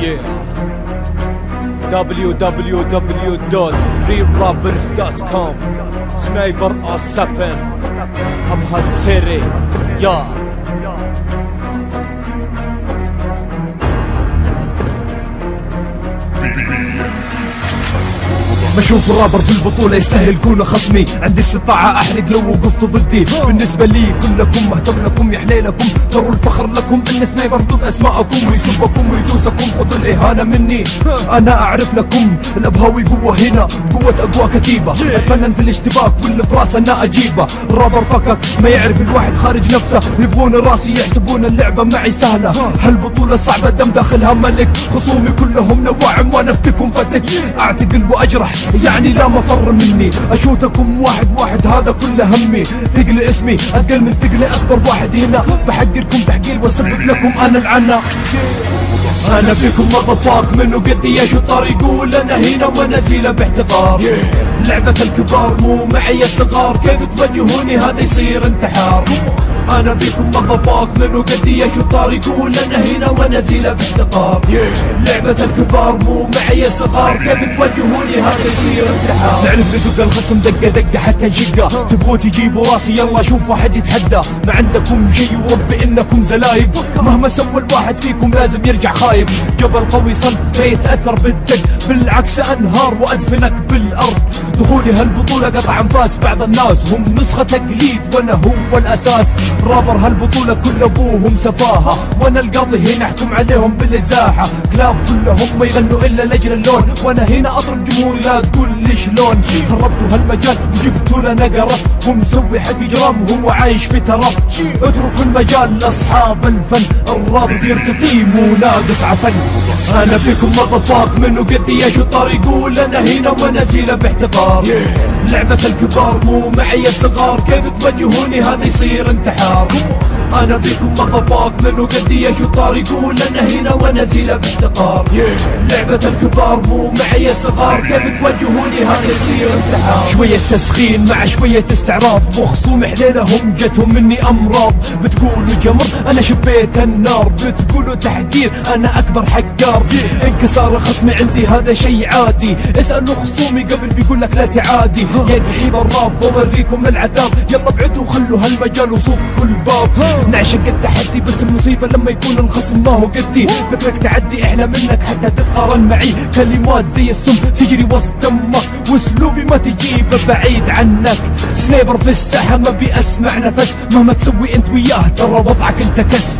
Yeah. www.realrappers.com سنايبر R7 أبها السيري يا بشوف الرابر في البطولة يستاهل كون خصمي، عندي استطاعة احرق لو وقفت ضدي. بالنسبة لي كلكم مهتم لكم يا حليلكم، تروا الفخر لكم ان سنايبر ضد اسماءكم ويسبكم ويدوسكم. خذوا الاهانة مني انا اعرف لكم الابهاوي قوة هنا بقوة اقوى كتيبة، اتفنن في الاشتباك واللي براس انا اجيبه. الرابر فكك ما يعرف الواحد خارج نفسه، يبغون راسي يحسبون اللعبة معي سهلة. هالبطولة صعبة دم داخلها ملك، خصومي كلهم نواعم وانا افتكم فتك. اعتقل واجرح يعني لا مفر مني، اشوتكم واحد واحد هذا كله همي. ثقل اسمي اثقل من ثقلي، اكبر واحد هنا بحقركم تحقير واسبب لكم انا العنة. انا بكم مضفاك منو قدي ايش الطار يقول انا هنا ونزيله باحتقار. لعبة الكبار مو معي الصغار، كيف توجهوني هذا يصير انتحار. انا بكم مضفاك منو قدي ايش الطار يقول انا هنا ونزيله باحتقار. لعبة الكبار مو معي الصغار، كيف توجهوني هذا يصير انتحار. نعرف ندق الخصم دقه دقه حتى نشقه، تبغوا تجيبوا راسي يلا شوف واحد يتحدى. ما عندكم شي وربي انكم زلايب، مهما سوى الواحد فيكم لازم يرجع خايب. جبل قوي صلب ما يتاثر بالدق، بالعكس انهار وادفنك بالارض. دخولي هالبطولة قطع انفاس بعض الناس، هم نسخة تقليد وانا هو الاساس. رابر هالبطولة كل ابوهم سفاهة، وانا القاضي هنا احكم عليهم بالازاحة. كلاب كلهم ما يغنوا الا لاجل اللون، وانا هنا اضرب جمهوري لا تقول لي شلون. خربتوا هالمجال وجبتوا لنا قرف، ومسوي حق جرام وهو عايش في ترف. اتركوا المجال لاصحاب الفن، الراب يرتقي مو ناقص عفن. انا بكم مضفاك منو قدي ايش الطار يقول انا هنا ونزيله باحتقار. لعبة الكبار مو معي الصغار، كيف توجهوني هذا يصير انتحار. انا بكم مضفاك منو قدي ايش الطار يقول انا هنا ونزيله باحتقار. لعبة الكبار مو معي الصغار، كيف توجهوني هذا يصير انتحار. شوية تسخين مع شوية استعراض، وخصوم حليلهم جتهم مني امراض. بتقولوا جمر انا شبيت النار، بتقولوا تحقير انا اكبر حقار. انكسار خصمي عندي هذا شي عادي، اسألوا خصومي قبل بيقول لك لا تعادي. يا دحيب الراب بوريكم العذاب، يلا ابعدوا خلوا هالمجال وصكوا الباب. نعشق التحدي بس المصيبة لما يكون الخصم ما هو قدي. فكرك تعدي احلى منك حتى تتقارن معي، كلمات زي السم تجري وسط دمك، واسلوبي ما تجيبه بعيد عنك. سنايبر في الساحة ما بيسمع نفس، مهما تسوي انت وياه ترى وضعك انت كس.